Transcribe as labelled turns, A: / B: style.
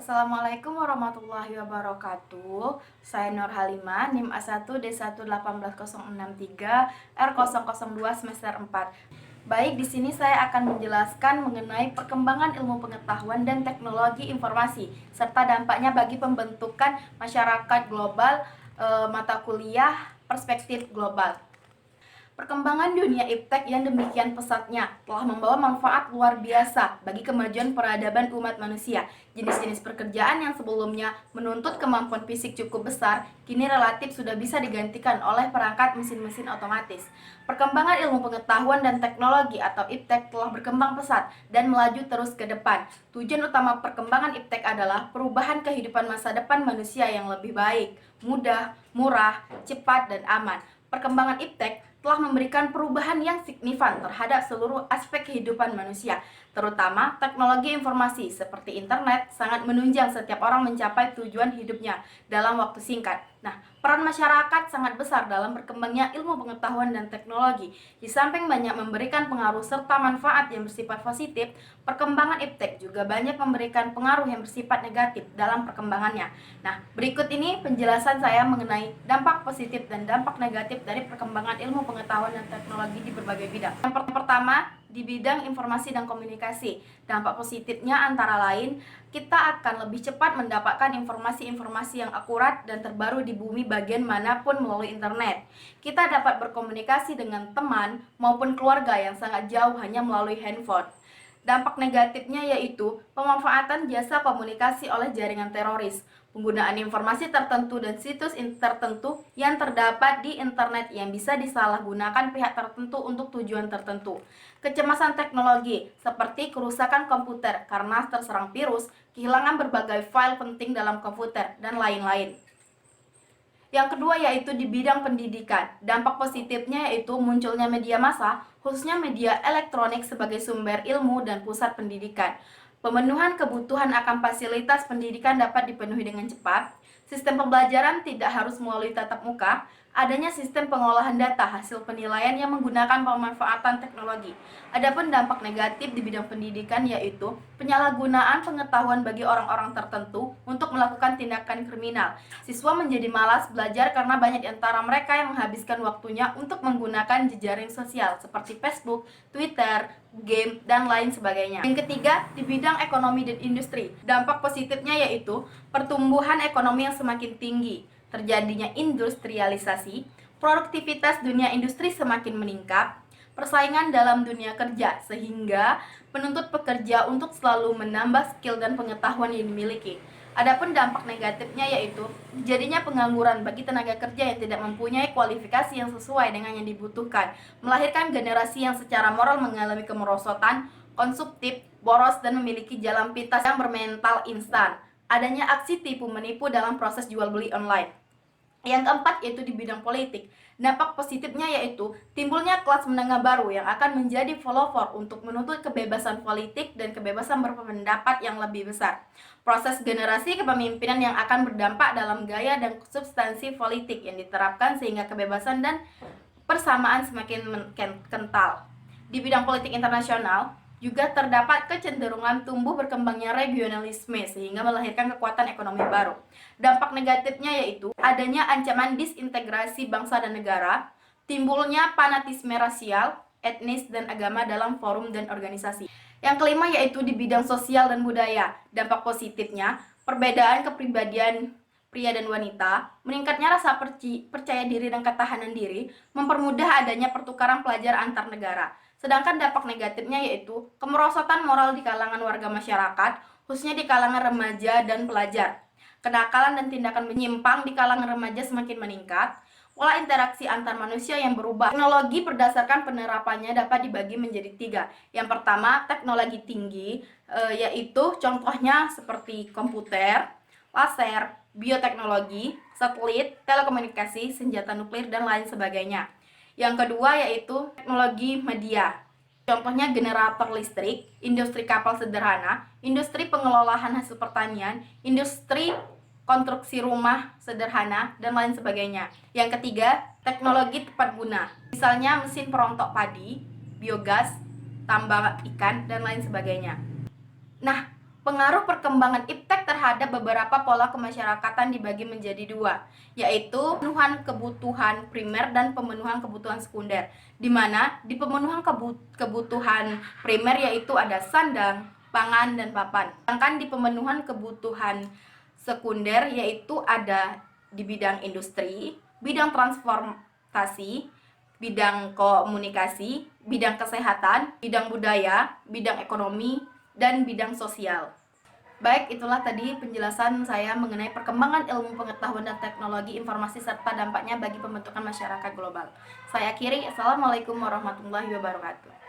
A: Assalamualaikum warahmatullahi wabarakatuh. Saya Nur Halimah, NIM A1D1180063 R002 semester 4. Baik, di sini saya akan menjelaskan mengenai perkembangan ilmu pengetahuan dan teknologi informasi serta dampaknya bagi pembentukan masyarakat global, mata kuliah perspektif global. Perkembangan dunia iptek yang demikian pesatnya telah membawa manfaat luar biasa bagi kemajuan peradaban umat manusia. Jenis-jenis pekerjaan yang sebelumnya menuntut kemampuan fisik cukup besar, kini relatif sudah bisa digantikan oleh perangkat mesin-mesin otomatis. Perkembangan ilmu pengetahuan dan teknologi atau iptek telah berkembang pesat dan melaju terus ke depan. Tujuan utama perkembangan iptek adalah perubahan kehidupan masa depan manusia yang lebih baik, mudah, murah, cepat, dan aman. Perkembangan iptek telah memberikan perubahan yang signifikan terhadap seluruh aspek kehidupan manusia, terutama teknologi informasi seperti internet sangat menunjang setiap orang mencapai tujuan hidupnya dalam waktu singkat. Nah, peran masyarakat sangat besar dalam berkembangnya ilmu pengetahuan dan teknologi. Di samping banyak memberikan pengaruh serta manfaat yang bersifat positif, perkembangan iptek juga banyak memberikan pengaruh yang bersifat negatif dalam perkembangannya. Nah, berikut ini penjelasan saya mengenai dampak positif dan dampak negatif dari perkembangan ilmu pengetahuan dan teknologi di berbagai bidang. Yang pertama, di bidang informasi dan komunikasi. Dampak positifnya antara lain, kita akan lebih cepat mendapatkan informasi-informasi yang akurat dan terbaru di bumi bagian manapun melalui internet. Kita dapat berkomunikasi dengan teman maupun keluarga yang sangat jauh hanya melalui handphone. Dampak negatifnya yaitu pemanfaatan jasa komunikasi oleh jaringan teroris, penggunaan informasi tertentu dan situs tertentu yang terdapat di internet yang bisa disalahgunakan pihak tertentu untuk tujuan tertentu. Kecemasan teknologi seperti kerusakan komputer karena terserang virus, kehilangan berbagai file penting dalam komputer, dan lain-lain. Yang kedua yaitu di bidang pendidikan. Dampak positifnya yaitu munculnya media massa, khususnya media elektronik sebagai sumber ilmu dan pusat pendidikan. Pemenuhan kebutuhan akan fasilitas pendidikan dapat dipenuhi dengan cepat. Sistem pembelajaran tidak harus melalui tatap muka. Adanya sistem pengolahan data hasil penilaian yang menggunakan pemanfaatan teknologi. Adapun dampak negatif di bidang pendidikan yaitu penyalahgunaan pengetahuan bagi orang-orang tertentu untuk melakukan tindakan kriminal. Siswa menjadi malas belajar karena banyak di antara mereka yang menghabiskan waktunya untuk menggunakan jejaring sosial seperti Facebook, Twitter, game, dan lain sebagainya. Yang ketiga, di bidang ekonomi dan industri. Dampak positifnya yaitu pertumbuhan ekonomi yang semakin tinggi, terjadinya industrialisasi, produktivitas dunia industri semakin meningkat, persaingan dalam dunia kerja sehingga menuntut pekerja untuk selalu menambah skill dan pengetahuan yang dimiliki. Adapun dampak negatifnya yaitu jadinya pengangguran bagi tenaga kerja yang tidak mempunyai kualifikasi yang sesuai dengan yang dibutuhkan, melahirkan generasi yang secara moral mengalami kemerosotan, konsumtif, boros, dan memiliki jalan pintas yang bermental instan. Adanya aksi tipu menipu dalam proses jual beli online. Yang keempat yaitu di bidang politik. Dampak positifnya yaitu timbulnya kelas menengah baru yang akan menjadi pelopor untuk menuntut kebebasan politik dan kebebasan berpendapat yang lebih besar. Proses generasi kepemimpinan yang akan berdampak dalam gaya dan substansi politik yang diterapkan sehingga kebebasan dan persamaan semakin kental. Di bidang politik internasional, juga terdapat kecenderungan tumbuh berkembangnya regionalisme sehingga melahirkan kekuatan ekonomi baru. Dampak negatifnya yaitu adanya ancaman disintegrasi bangsa dan negara, timbulnya fanatisme rasial, etnis, dan agama dalam forum dan organisasi. Yang kelima yaitu di bidang sosial dan budaya. Dampak positifnya, perbedaan kepribadian pria dan wanita, meningkatnya rasa percaya diri dan ketahanan diri, mempermudah adanya pertukaran pelajar antar negara. Sedangkan dampak negatifnya yaitu kemerosotan moral di kalangan warga masyarakat, khususnya di kalangan remaja dan pelajar. Kenakalan dan tindakan menyimpang di kalangan remaja semakin meningkat. Pola interaksi antar manusia yang berubah. Teknologi berdasarkan penerapannya dapat dibagi menjadi tiga. Yang pertama, teknologi tinggi, yaitu contohnya seperti komputer, laser, bioteknologi, satelit, telekomunikasi, senjata nuklir, dan lain sebagainya. Yang kedua yaitu teknologi media. Contohnya generator listrik, industri kapal sederhana, industri pengelolaan hasil pertanian, industri konstruksi rumah sederhana, dan lain sebagainya. Yang ketiga, teknologi tepat guna. Misalnya mesin perontok padi, biogas, tambang ikan, dan lain sebagainya. Nah, Pengaruh perkembangan iptek terhadap beberapa pola kemasyarakatan dibagi menjadi dua, yaitu pemenuhan kebutuhan primer dan pemenuhan kebutuhan sekunder. Di mana di pemenuhan kebutuhan primer yaitu ada sandang, pangan, dan papan. Sedangkan di pemenuhan kebutuhan sekunder yaitu ada di bidang industri, bidang transportasi, bidang komunikasi, bidang kesehatan, bidang budaya, bidang ekonomi, dan bidang sosial. Baik, itulah tadi penjelasan saya mengenai perkembangan ilmu pengetahuan dan teknologi informasi serta dampaknya bagi pembentukan masyarakat global. Saya akhiri, Assalamualaikum warahmatullahi wabarakatuh.